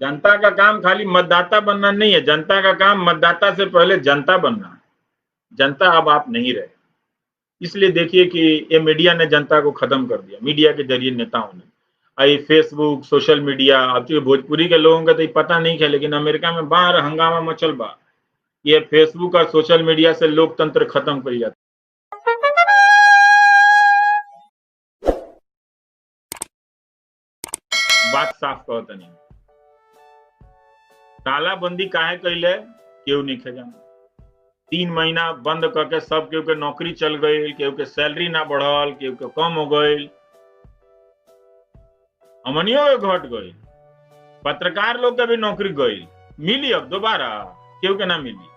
जनता का काम खाली मतदाता बनना नहीं है, जनता का काम मतदाता से पहले जनता बनना है। जनता अब आप नहीं रहे, इसलिए देखिए कि ये मीडिया ने जनता को खत्म कर दिया। मीडिया के जरिए नेताओं ने आई फेसबुक सोशल मीडिया, अब तो भोजपुरी के लोगों का तो पता नहीं है, लेकिन अमेरिका में बाहर हंगामा मचल बा। ये फेसबुक और सोशल मीडिया से लोकतंत्र खत्म कर जाता। बात साफ कहता नहीं, तालाबंदी काहे कैले केहू नहीं खे जाना। 3 महीना बंद करके सब केहू के नौकरी चल गई, केहू के सैलरी ना बढ़ल, केहू के कम हो गई, अमनियों के घट गई, पत्रकार लोग के भी नौकरी गई। मिली अब दोबारा केहू के ना मिली।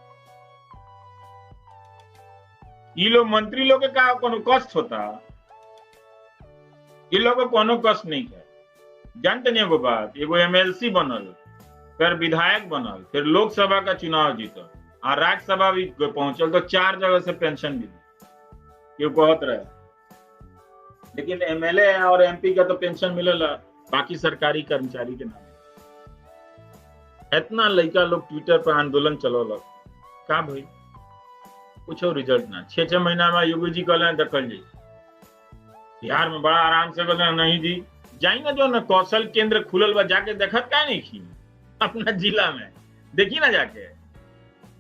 ये लोग मंत्री लोग के का कोनो कष्ट होता, ये लोग को कोनो कष्ट नहीं है। जानते नहीं एगो बात, एगो एमएलसी बनल, फिर विधायक बनल, फिर लोकसभा का चुनाव जीतल और राज्यसभा भी पहुंचल, तो 4 जगह से पेंशन मिली। ये कहत रहे, लेकिन एमएलए और एमपी का तो पेंशन मिलेला, बाकी सरकारी कर्मचारी के नाम। इतना लड़का लोग ट्विटर पर आंदोलन चलौलक, का भाई कुछ रिजल्ट ना। 6-6 महीना में योगी जी कहले दखल जी, बिहार में बड़ा आराम से कहले नहीं जी, जाई ना जो ना कौशल केंद्र खुलल बा, जाके देखत का नहीं की अपना जिला में, देखी ना जाके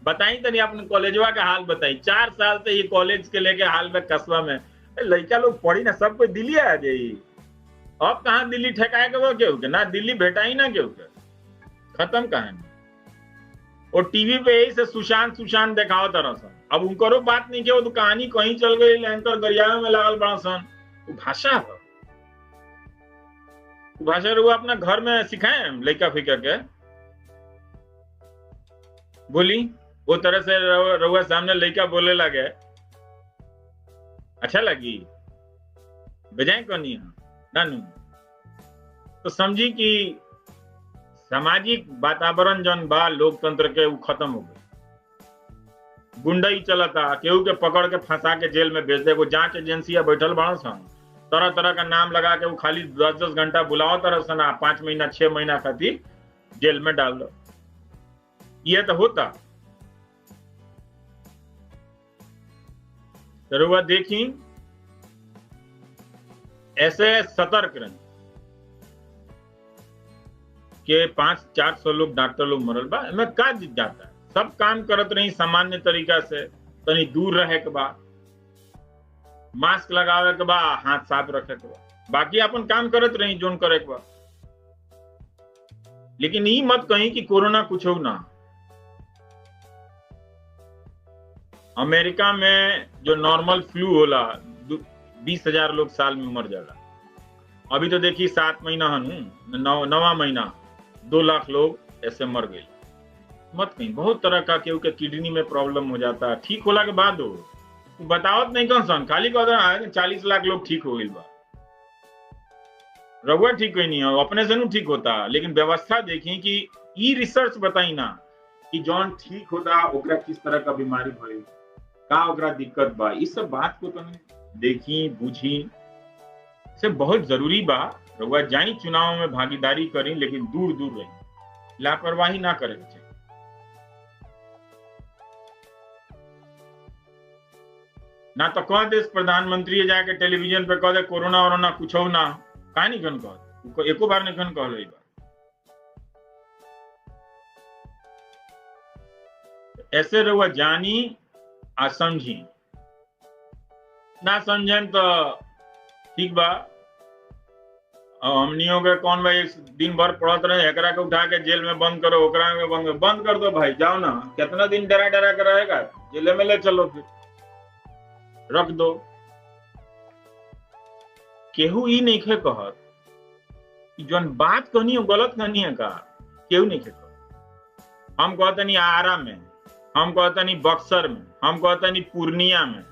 बताई तनी अपने कॉलेजवा का हाल बताई। 4 साल से ये कॉलेज के लेके हाल में कस्बा में लड़का लोग पढ़ी ना, सब कोई दिल्ली आ जाई। अब कहाँ दिल्ली ठेकाए के वो केहू के ना, दिल्ली भेटा ही ना केहू के, खत्म कहानी। और टीवी पे यही से सुशांत दिखाओ तरह सन। अब उनको बात नहीं किया, वो तो कहानी कहीं चल गई, एंकर गरियावे में लागल बड़ा सन। वो भाषा है, भाषा वो अपना घर में सिखाए लड़का फिकर के बोली, वो तरह से रउआ सामने लड़का बोले लगे, अच्छा लगी बजाय को नहीं नानू। तो समझी कि सामाजिक वातावरण जन बा लोकतंत्र के वो खत्म हो गई। गुंडई चलता, केहू के पकड़ के फंसा के जेल में भेज दे। वो जांच एजेंसिया बैठल बड़ा सन, तरह तरह का नाम लगा के वो खाली 10-10 घंटा बुलाओ तरह सना, 5 महीना 6 महीना खातिर जेल में डाल दो। ये तो होता। तो देखी ऐसे सतर्क रहे के 500-400 लोग डॉक्टर लोग मरल बा, में का जीत जाता है। सब काम करत रही सामान्य तरीका से, तनी दूर रहे के बा, मास्क लगावे के बा, हाथ साफ रखे के बा, बाकी अपन काम करत रही जोन करे के बा। लेकिन ये मत कहीं कि कोरोना कुछ हो ना। अमेरिका में जो नॉर्मल फ्लू होला 20,000 लोग साल में मर जाला। अभी तो देखिए 7 महीना हनु 9वां महीना 2 लाख लोग ऐसे मर गए। मत कहीं बहुत तरह का, केहू के किडनी में प्रॉब्लम हो जाता है, ठीक होला के बाद हो बतावत नहीं कौन सन, खाली कहता 40 लाख लोग ठीक हो गई बा। रघुआ ठीक हुई नहीं है, अपने से नहीं ठीक होता। लेकिन व्यवस्था देखी कि ई रिसर्च बताई ना कि जौन ठीक होता ओकरा किस तरह का बीमारी भई, का ओकरा दिक्कत बा, इस सब बात को तनी देखी बुझी से बहुत जरूरी बा। रघुआ जानी चुनाव में भागीदारी करी, लेकिन दूर दूर रही, लापरवाही ना करे चाहिए। ना तो कह दे प्रधानमंत्री जाके टेलीविजन पे कह दे कोरोना वोरोना कुछ हो ना, का नहीं कन कह, एको बार नहीं कन कहल। ऐसे रहुआ जानी आ समझी, ना समझें तो ठीक बा। हमनियों के कौन भाई दिन भर पढ़त रहे, एकरा के उठा के जेल में बंद करो, ओकरा में बंद कर दो भाई, जाओ ना, कितना दिन डरा डरा कर रहेगा, जेल में ले चलो, फिर रख दो। केहू ही नहीं खे कहत कि जौन बात कहनी हो गलत कहनी है का, केहू नहीं खे कहत। हम कहते नहीं आरा में, हम कहते नहीं बक्सर में, हम कहते नहीं पूर्णिया में,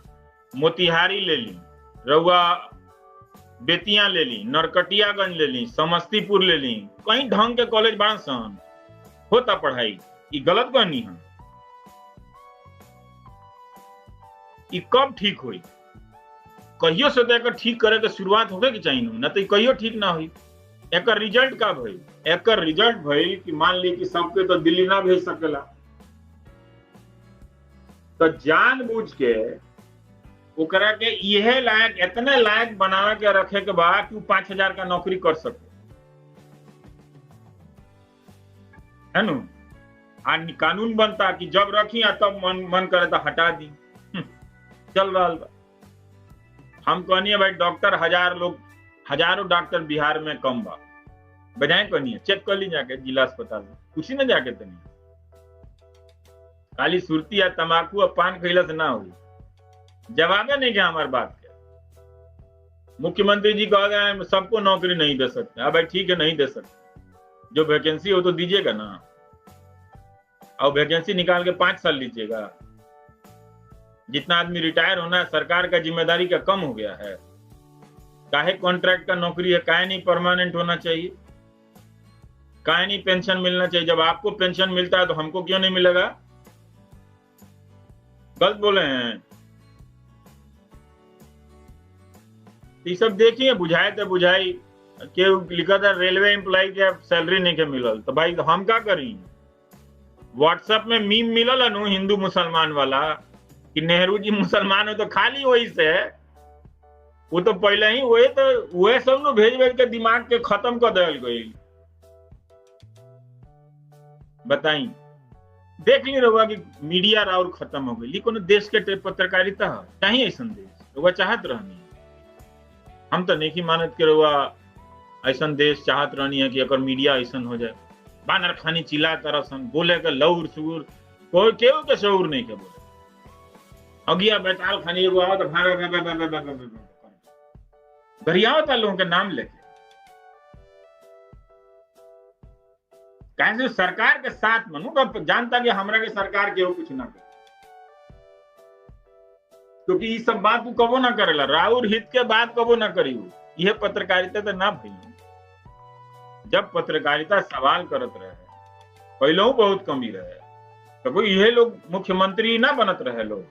मोतिहारी ले ली, रउआ बेतिया ले ली, नरकटियागंज ले ली, समस्तीपुर ले ली, कहीं ढंग के कॉलेज बड़ा सन होता पढ़ाई, ये गलत कहनी है। ये कब ठीक हुई, कहियो से देकर ठीक करे के शुरुआत होगे कि चाहिए ना, तो कहियो ठीक ना हुई। एकर रिजल्ट का भई? एकर रिजल्ट भई कि मान ली कि सबके तो दिल्ली ना भेज सकेला, तो जानबूझ के ओकरा के इहे लायक, इतने लायक बनावे के रखे के बाद कि 5,000 का नौकरी कर सके, है नु? आ कानून बनता कि जब रखी तब मन करे तो हटा दी। चल रहा बा। हम कहनी भाई डॉक्टर हजारों डॉक्टर बिहार में कम बा, बजाय कहनी चेक कर ली जाके जिला अस्पताल में, कुछ ना जाके तनी खाली सुरती या तमाकू और पान खैला से ना हुई। जवाबे नहीं क्या हमारे बात के। मुख्यमंत्री जी कह रहे हैं सबको नौकरी नहीं दे सकते। अब भाई ठीक है, नहीं दे सकते, जो वैकेंसी हो तो दीजिएगा ना, और वैकेंसी निकाल के 5 साल लीजिएगा। जितना आदमी रिटायर होना है, सरकार का जिम्मेदारी का कम हो गया है। काहे कॉन्ट्रैक्ट का नौकरी है, काहे नहीं परमानेंट होना चाहिए, काहे नहीं पेंशन मिलना चाहिए? जब आपको पेंशन मिलता है तो हमको क्यों नहीं मिलेगा? गलत बोले हैं। ये सब देखिए, बुझाए तो बुझाई के लिखा था रेलवे एम्प्लॉय के सैलरी नहीं के मिलल, तो भाई हम क्या करी? व्हाट्सएप में मीम मिलल है हिंदू मुसलमान वाला कि नेहरू जी मुसलमान हो तो खाली वही से है। वो तो पहले ही वही सब नु भेज के दिमाग के खत्म कर दिल गई। बताई, देख ली रहुआ कि मीडिया राउर खत्म हो गई। कोनो देश के पत्रकारिता चाहिए ऐसा देश रहुआ चाहत रहनी। हम तो नहीं मानत के रहुआ ऐसा देश चाहत रहनी है कि अगर मीडिया ऐसा हो जाए, बानर खानी चिल्ला तरसन, बोले के लौर सुर, कोई केहू के शौर नहीं के बोले। अगिया बैताल खानी एगो आओ तो गरियाओ था लोगों के नाम लेके। कैसे सरकार के साथ मनू जानता कि हमरा के सरकार के कुछ ना करे, क्योंकि ये सब बात तू कबो ना करेला, राउर हित के बात कबो ना करी। यह पत्रकारिता तो ना भई। जब पत्रकारिता सवाल करत रहे, पहले बहुत कमी रहे, तो कोई यह लोग मुख्यमंत्री ना बनत रहे लोग।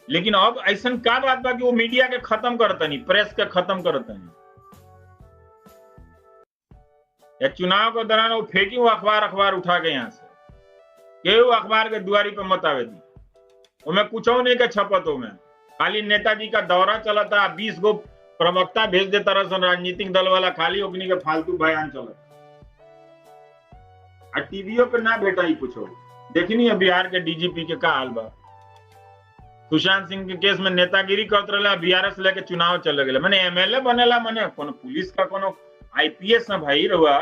लेकिन अब ऐसा क्या बात बा कि वो मीडिया के खत्म करतनी, प्रेस के खत्म करतनी। या चुनाव के दौरान वो फेंकी वो अखबार उठा के यहाँ से, केहू अखबार के दुआरी पे मत आवे दी। उनमें कुछ नहीं के छपत हो में, खाली नेताजी का दौरा चला था, 20 गो प्रवक्ता भेज दे तरह से राजनीतिक दल वाला, खाली ओकनी के फालतू बयान चलत। टीवीओ पे ना भेटा ही कुछ हो। देखनी है बिहार के डीजीपी के का हाल बा। सुशांत सिंह के केस में नेतागिरी करत रहे, बीआरएस लेके चुनाव चले गए। मैंने एमएलए बनेला, मैंने कोनो पुलिस का कोनो आईपीएस ना भाई रहुआ।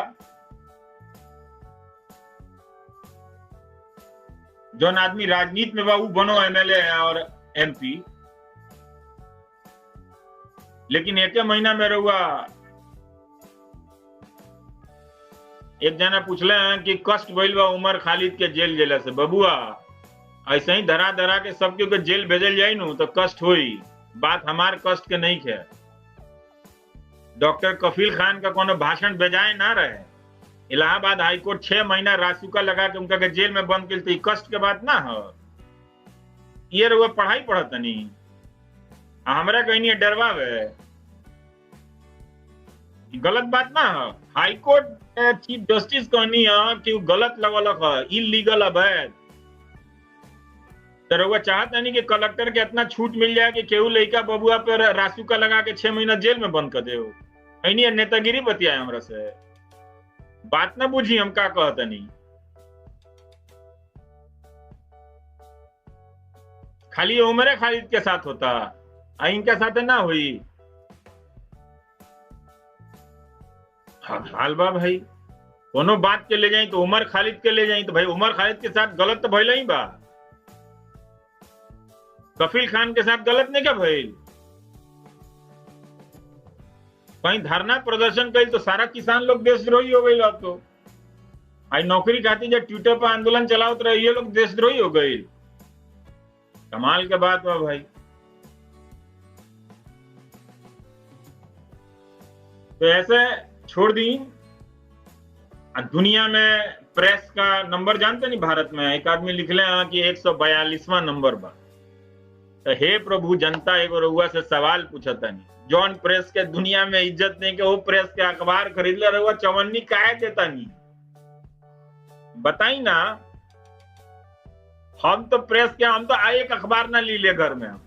जौन आदमी राजनीति में बा वो बनो एमएलए और एमपी। लेकिन एक महीना में रहुआ एक जना पूछले हैं कि कष्ट भइल बा उमर खालिद के जेल जेला से। बबुआ ऐसे ही धरा धरा के सबके के जेल भेजल जाए नु तो कष्ट होई। बात हमार कष्ट के नहीं है। डॉक्टर कफील खान का कोनो भाषण बेजाय ना रहे। इलाहाबाद हाईकोर्ट 6 महीना रासुका लगा के उनका के जेल में बंद कर, कष्ट के बात ना हो। ये रहुआ पढ़ाई पढ़त नहीं, हमरा कहीं डरवावे, गलत बात ना हो। हाईकोर्ट चीफ जस्टिस कहनी है कि गलत लगलक है, इलीगल अवैध। तो रहुआ चाहत नहीं कि कलेक्टर के इतना छूट मिल जाए कि केहू लड़का बबुआ पे रासुका लगा के 6 महीना जेल में बंद कर दे। ऐनी नेतागिरी बतिया हमरा से, बात ना बुझी हम का कहत नहीं। खाली उमरे खालिद के साथ होता, इनके साथ ना हुई। हाल बा भाई, कोनो बात के ले जाई तो उमर खालिद के ले जाई, तो भाई उमर खालिद के साथ गलत तो भइल ही बा। कफील खान के साथ गलत नहीं क्या भइल? कहीं धरना प्रदर्शन कई तो सारा किसान लोग देशद्रोही हो गई। अब तो आई नौकरी खाती जब ट्विटर पर आंदोलन चलाओ तो ये लोग देशद्रोही हो गई। कमाल के बात बा भाई। तो ऐसे छोड़ दी। दुनिया में प्रेस का नंबर जानते नहीं? भारत में एक आदमी लिख ले कि 142वां नंबर बा। तो हे प्रभु जनता एगो रउआ से सवाल पूछतानी, जौन प्रेस के दुनिया में इज्जत नहीं के वो प्रेस के अखबार खरीद ले, रउआ चवन्नी काहे देतानी? बताई ना। हम तो प्रेस के, हम तो एक अखबार ना ली ले घर में, हम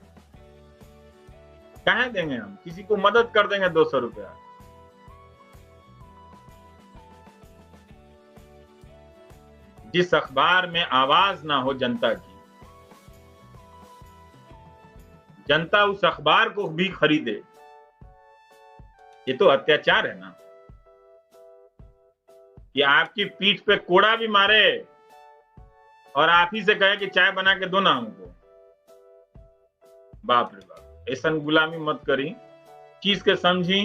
कहे देंगे? हम किसी को मदद कर देंगे 200 रुपया? जिस अखबार में आवाज ना हो जनता की, जनता उस अखबार को भी खरीदे, ये तो अत्याचार है ना। कि आपकी पीठ पे कोड़ा भी मारे और आप ही से कहे कि चाय बना के दो ना हमको। बाप रे बाप, ऐसा गुलामी मत करी, चीज के समझी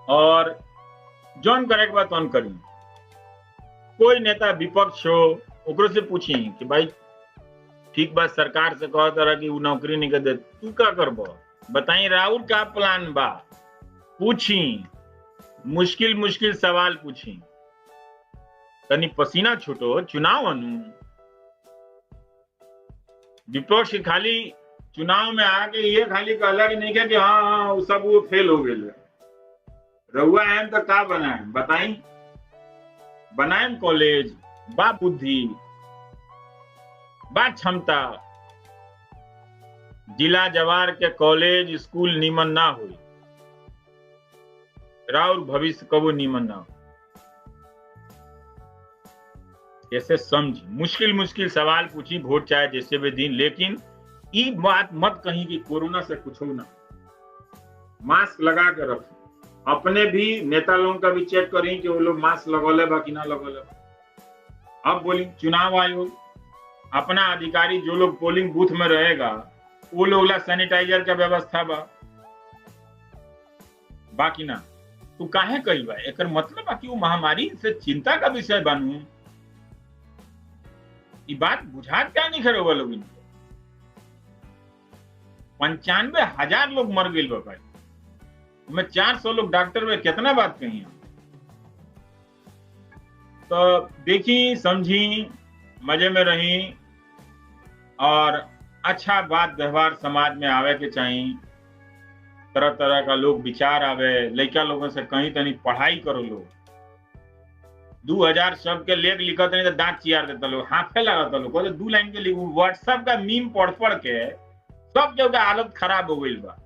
और जौन करे के बात ऑन करी। कोई नेता विपक्ष हो ओकरो से पूछी कि भाई ठीक बात, सरकार से कह तरह की नौकरी नहीं कर दे, तू क्या करबो? बताई राउर का प्लान बा? पूछी, मुश्किल मुश्किल सवाल पूछी, तनी पसीना छूटो, चुनाव अनु। विपक्ष खाली चुनाव में आके ये खाली कहला कि नहीं कि हाँ हाँ वो सब वो फेल हो गए। रउआ है तो का बनाए बताई? बनाए कॉलेज, बा बुद्धि, बा क्षमता, जिला जवार के कॉलेज स्कूल नीमन ना हो, राउर भविष्य कबो नीमन ना हो। ऐसे समझी, मुश्किल मुश्किल सवाल पूछी, वोट चाहे जैसे भी दिन, लेकिन ये बात मत कहीं कि कोरोना से कुछ हो ना। मास्क लगा के रखें, अपने भी नेता लोगों का भी चेक करें कि वो लोग मास्क लगौले बा कि ना लगौले। अब बोली चुनाव आयोग अपना अधिकारी जो लोग पोलिंग बूथ में रहेगा वो लोग ला सैनिटाइजर का व्यवस्था बा बाकी ना। तू काहे कही बा? एकर मतलब बाकी वो महामारी से चिंता का विषय बनू। ये बात बुझात क्या नहीं करे वो लोग? 95,000 लोग मर गए भाई, मैं 400 लोग डॉक्टर में कितना बात कही हम। तो देखी समझी, मजे में रही और अच्छा बात व्यवहार समाज में आवे के चाहिए। तरह तरह का लोग विचार आवे, लड़का लोगों से कहीं तनी पढ़ाई करो। लोग 2000 शब्द के लेख लिखत नहीं तो दांत चियार देता लोग, हाथे लगाता लोग, 2 लाइन के लिखू। व्हाट्सएप का मीम पढ़ पढ़ के सब जगह हालत खराब हो गई बा।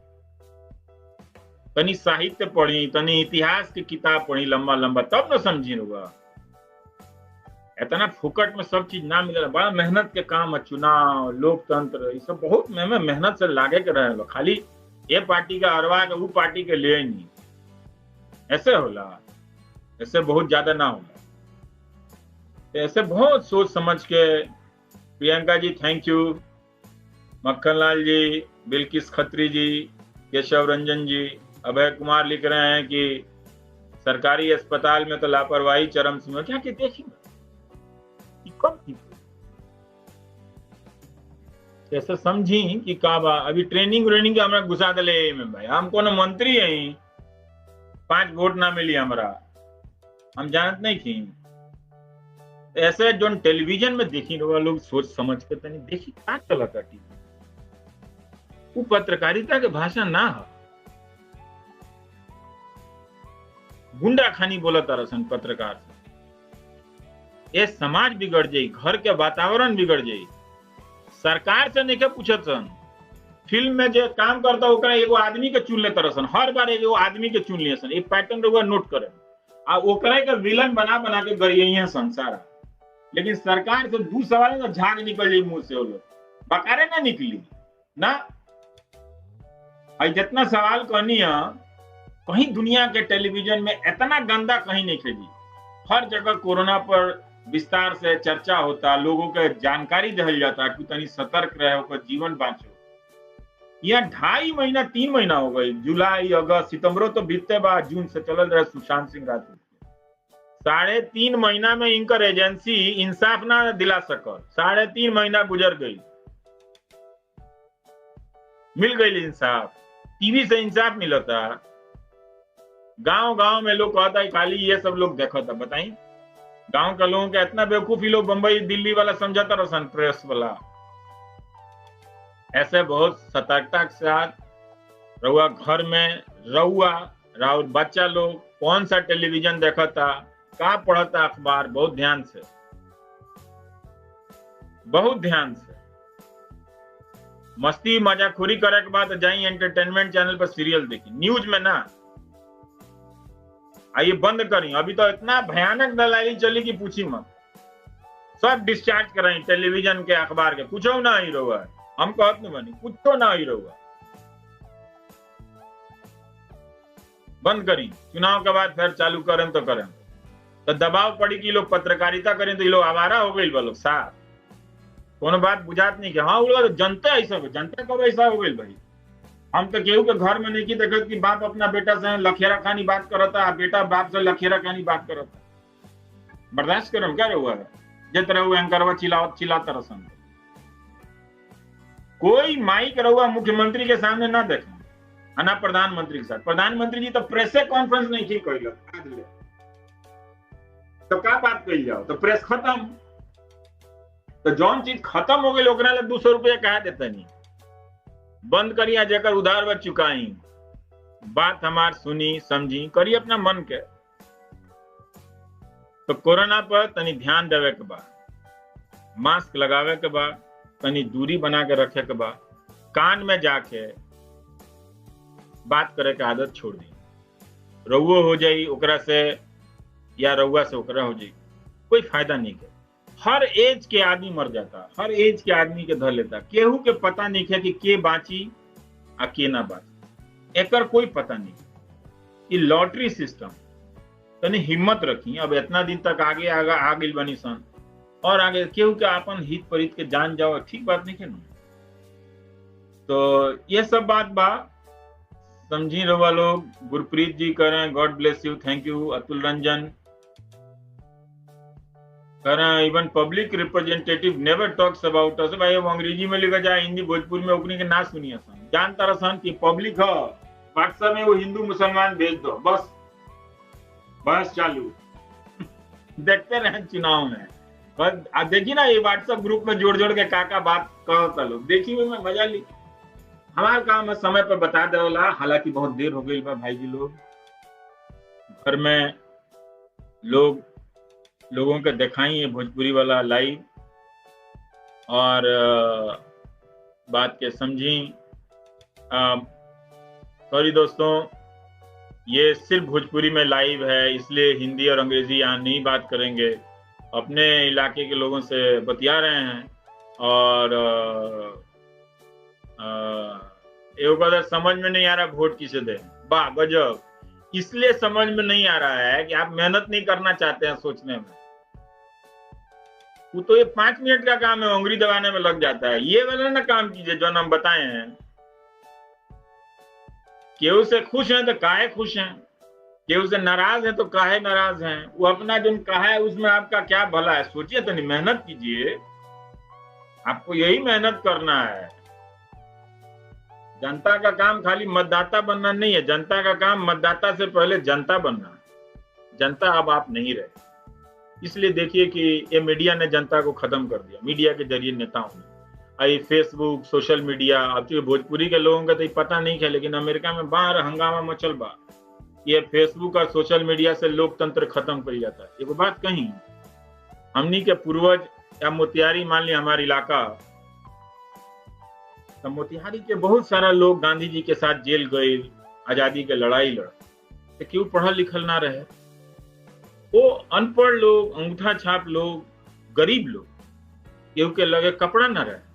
तनी साहित्य पढ़ी, तनी इतिहास की किताब पढ़ी लंबा लंबा, तब न समझी होगा। इतना फुकट में सब चीज ना मिले, बड़ा मेहनत के काम है। चुनाव, लोकतंत्र, ये सब बहुत मेहनत से लागे के रहे। खाली ये पार्टी का अरवा के वो पार्टी के लिए नहीं, ऐसे होला। ऐसे बहुत ज्यादा ना होला, ऐसे बहुत सोच समझ के। प्रियंका जी थैंक यू, मक्खनलाल जी, बिल्किस खत्री जी, केशव रंजन जी, अभय कुमार लिख रहे हैं कि सरकारी अस्पताल में तो लापरवाही चरम सीमा। क्या कहते हैं? ऐसे समझी कि का बा। अभी ट्रेनिंग का हमरा घुसा दिले में भाई, हम कोनो मंत्री है, 5 वोट ना मिली हमरा, हम जानत नहीं थी। ऐसे जो टेलीविजन में देखी लोग सोच समझ के तनी देखी क्या चलता टीवी। वो पत्रकारिता के भाषा ना है, गुंडा खानी बोला तरसन पत्रकार से। ये समाज बिगड़ जाये, घर के वातावरण बिगड़ जाये। सरकार से नहीं के पूछत सन, फिल्म में जो काम करता ओकरा एगो आदमी के चुन लेता रसन, हर बार एगो आदमी के चुन लिए सन। एक पैटर्न लोग नोट करे आ ओकरा के विलन बना बना के गरिए संसार। लेकिन सरकार से 2 सवाल में झाग निकल जाये मुंह से, वो लोग बकारे ना निकली ना। जितना सवाल कहनी है, कहीं दुनिया के टेलीविजन में इतना गंदा कहीं नहीं खेली। हर जगह कोरोना पर विस्तार से चर्चा होता, लोगों के जानकारी दिल जाता कि तनी सतर्क रहे, ओकर जीवन बाँचो। यहाँ 2.5 महीना 3 महीना हो गई, जुलाई अगस्त सितंबरों तो बीतते बाद, जून से चल रहे सुशांत सिंह राजपूत। 3.5 महीना में इनकर एजेंसी इंसाफ ना दिला सकल। 3.5 महीना गुजर गई, मिल गई इंसाफ। टीवी से इंसाफ मिलता, गांव गांव में लोग कहता है खाली ये सब लोग देखा था। बताई गांव के लोगों के इतना बेवकूफी लोग बंबई दिल्ली वाला समझाता रसन, प्रेस वाला ऐसे बहुत सतर्कता के साथ रहुआ घर में रहुआ और बच्चा लोग कौन सा टेलीविजन देखा था, का पढ़ा था अखबार, बहुत ध्यान से, बहुत ध्यान से। मस्ती मजाखोरी करे के बाद जाई एंटरटेनमेंट चैनल पर सीरियल देखी, न्यूज में ना आइए बंद करी। अभी तो इतना भयानक दलाली चली कि पूछी मत, सब डिस्चार्ज कराई टेलीविजन के अखबार के, कुछ ना ही रहुआ, हम कहत नहीं बनी, कुछ ना ही रहुआ, बंद करी। चुनाव के बाद फिर चालू करें तो करें, तो दबाव पड़ी कि लोग पत्रकारिता करें तो ये लोग आवारा हो गई, लोग साफ कोनो बात बुझात नहीं कि हाँ तो जनता ऐसा, जनता कब ऐसा हो गई भाई। हम तो केहू के घर में नहीं की देखत कि बाप अपना बेटा से लखेरा खानी बात करता, बेटा बाप से लखेरा खानी बात करता, बर्दाश्त करम क्या हुआ है। जित रहो एंकरवा चिल्लाता रसन, कोई माइक रहुआ मुख्यमंत्री के सामने ना देखे, ना प्रधानमंत्री के साथ। प्रधानमंत्री जी तो प्रेस कॉन्फ्रेंस नहीं की कोई, तो क्या बात कही जाओ, तो प्रेस खत्म। तो जौन चीज खत्म हो गई ओकरा ले 200 रुपया कहा देते नहीं, बंद करिए, जेकर उधार बच चुकाई, बात हमार सुनी समझी करिए अपना मन के। तो कोरोना पर तनी ध्यान देवे के बाद, मास्क लगावे के बाद, तनी दूरी बना के रखे के बाद, कान में जाके बात करे के आदत छोड़ दी। रउओ हो जाई ओकरा से या रउआ से ओकरा हो जाई, कोई फायदा नहीं के। हर एज के आदमी मर जाता, हर एज के आदमी के धर लेता, केहू के पता नहीं है कि के बाची आ के ना बाची, एकर कोई पता नहीं। ये लॉटरी सिस्टम, तनी हिम्मत रखी, अब इतना दिन तक आगे आ गई बनी सन, और आगे केहू के अपन हित परित के जान जाओ, ठीक बात नहीं है ना। तो ये सब बात बा, समझी रहुआ लोग। गुरप्रीत जी करें, God bless you, thank you. Atul Ranjan करें, even public representative never talks about us. भाई वो अंग्रेजी में लिखा जाए, हिंदी भोजपुरी में ओकनी के ना सुनिए सन, जानता रसन कि पब्लिक है, व्हाट्सएप में वो हिंदू मुसलमान भेज दो, बस बस चालू देखते रहे चुनाव में। बस देखी ना ये व्हाट्सएप ग्रुप में जोड़ जोड़ के काका बात करता लोग, देखी हुई मैं मजा ली। हमारा काम है समय पर बता दे वाला, हालांकि बहुत देर हो गई बा भाई जी। लोग घर में लोगों के दिखाई है भोजपुरी वाला लाइव, और बात के समझी। सॉरी दोस्तों, ये सिर्फ भोजपुरी में लाइव है, इसलिए हिंदी और अंग्रेजी यहाँ नहीं बात करेंगे। अपने इलाके के लोगों से बतिया रहे हैं, और एक समझ में नहीं आ रहा वोट किसे दें। वाह गजब, इसलिए समझ में नहीं आ रहा है कि आप मेहनत नहीं करना चाहते हैं सोचने में। वो तो ये 5 मिनट का काम है, उंगली दबाने में लग जाता है। ये वाला ना काम कीजिए जो हम बताए हैं। केहू से खुश हैं तो काहे खुश हैं, केहू से नाराज है तो काहे नाराज हैं। वो अपना जो कहा है उसमें आपका क्या भला है, सोचिए तो। नहीं, मेहनत कीजिए, आपको यही मेहनत करना है। जनता का काम खाली मतदाता बनना नहीं है, जनता का काम मतदाता से पहले जनता बनना। जनता अब आप नहीं रहे, इसलिए देखिए कि ये मीडिया ने जनता को खत्म कर दिया। मीडिया के जरिए नेताओं ने, आई फेसबुक, सोशल मीडिया। अब चूंकि भोजपुरी के लोगों का तो पता नहीं है, लेकिन अमेरिका में बाहर हंगामा मचल बा, ये फेसबुक और सोशल मीडिया से लोकतंत्र खत्म कर जाता है। एक बात कहीं, हमनी के पूर्वज या मोतिहारी मान लिया हमारा इलाका, तो मोतिहारी के बहुत सारा लोग गांधी जी के साथ जेल गए, आजादी के लड़ाई लड़, तो क्यों पढ़ल लिखल ना रहे। वो अनपढ़ लोग, अंगूठा छाप लोग, गरीब लोग, केहू के लगे कपड़ा ना रहे।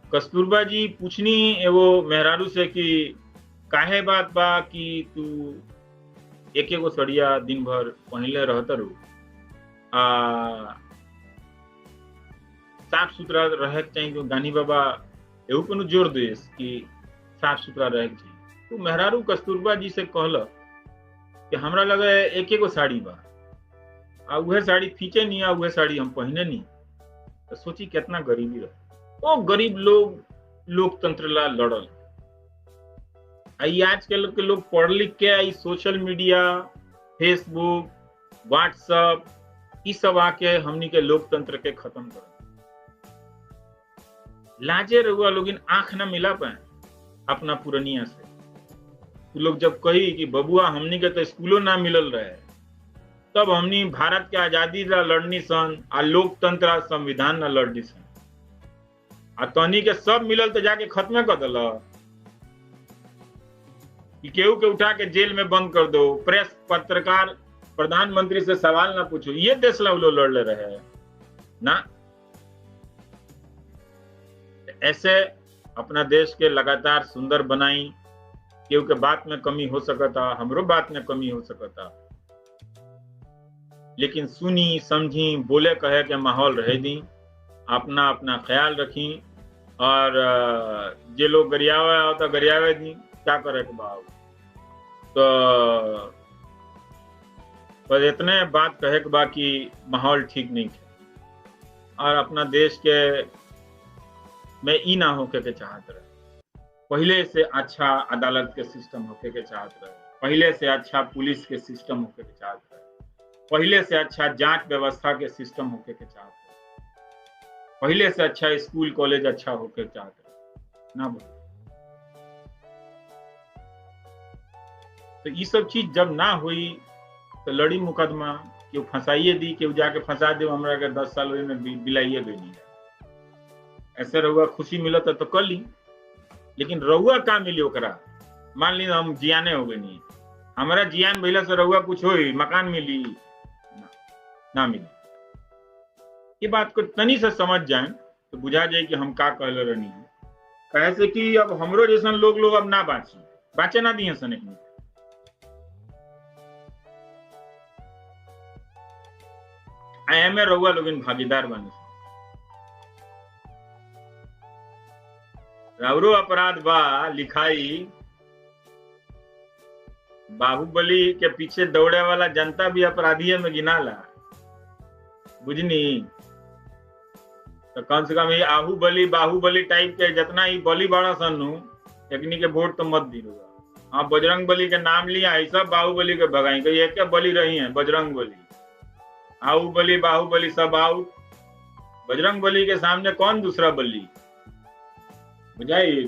कस्तूरबा जी पूछनी वो मेहरारू से कि काहे बात बा कि तू एक एगो सड़िया दिन भर पहले रहता रू, साफ सुथरा रहे चाहिए। तो गांधी बाबा एहू को जोर दे कि साफ सुथरा रहे चाहिए। तो मेहरारू कस्तूरबा जी से कहल कि हमरा लगे एक एगो साड़ी बा, आ उहे साड़ी खींचे नहीं, आ उहे साड़ी हम पहने नहीं। तो सोची कितना गरीबी रहे। वो गरीब लोग लोकतंत्र ला लड़ल। आई आज के लोग पढ़ लिख के आई सोशल मीडिया, फेसबुक, व्हाट्सएप, ये सब आके हमनी के लोकतंत्र के खत्म कर। लाजे रहुआ लोग आंख ना मिला पाए अपना पुरनिया से। तो लोग जब कही कि बबुआ हमनी के तो स्कूलों ना मिलल रहे, तब हमनी भारत के आजादी ला लड़नी सन, आ लोकतंत्र आ संविधान ना लड़नी सन, आ तनी के सब मिलल तो जाके खत्म कर दिल कि केहू के उठा के जेल में बंद कर दो, प्रेस पत्रकार प्रधानमंत्री से सवाल ना पूछो। ये देश ला लोग लड़ ले रहे ना। ऐसे अपना देश के लगातार सुंदर बनाई। केहू के बात में कमी हो सकता, हमरो बात में कमी हो सकता, लेकिन सुनी समझी बोले कहे के माहौल रह दी, अपना अपना ख्याल रखी, और जे लोग गरियावे हो तो गरियावे दी, क्या करे के बाबू। तो पर इतने बात कहे के बा कि माहौल ठीक नहीं है, और अपना देश के में ई ना होके के चाहत रहे। पहले से अच्छा अदालत के सिस्टम होके के चाहत रहे, पहले से अच्छा पुलिस के सिस्टम होके के चाहत रहे, पहले से अच्छा जांच व्यवस्था के सिस्टम होके के चाहत रहे, पहले से अच्छा स्कूल कॉलेज अच्छा होके चाहत रहे ना बोल। तो ये सब चीज जब ना हुई तो लड़ी मुकदमा, केहू फंसाइए दी, केहू जाके फंसा दे, हमरा के 10 साल में बिलाइए गई नहीं। ऐसे रहुआ खुशी मिलत तो कर ली, लेकिन रहुआ का मिली ओकरा। मान ली हम जियाने हो गए नहीं, हमारा जियान भइला से रहुआ कुछ होई, मकान मिली ना मिली। ये बात को तनी से समझ जाए तो बुझा जाए कि हम का कहले रहनी है। कहे से कि अब हमरो जैसन लोग अब ना बाचे ना दिए सन। एक आया में रहुआ लोग भागीदार बने, राउरो अपराध बा लिखाई। बाहुबली के पीछे दौड़े वाला जनता भी अपराधी में गिनाला, बुझनी। तो कम से कम ये आहूबली बाहुबली टाइप के जितना ही बली बड़ा सन्नू एकनी के वोट तो मत दी। हाँ, बजरंग बली के नाम लिया है, सब बाहुबली के भगाई, कहीं एक बली रही है बजरंग बली। आहूबली बाहुबली सब आउट, बजरंग बली के सामने कौन दूसरा बली, बुझाई।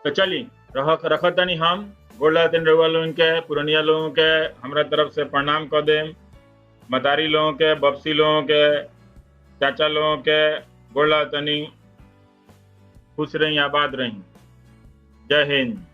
तो चली रखत तनी हम गोला दिन रउआ लोगन के, पुरनिया लोगों के हमरा तरफ से प्रणाम कर देम, मतारी लोगों के, बपसी लोगों के, चाचा लोगों के गोला तनी। खुश रही, आबाद रही। जय हिंद।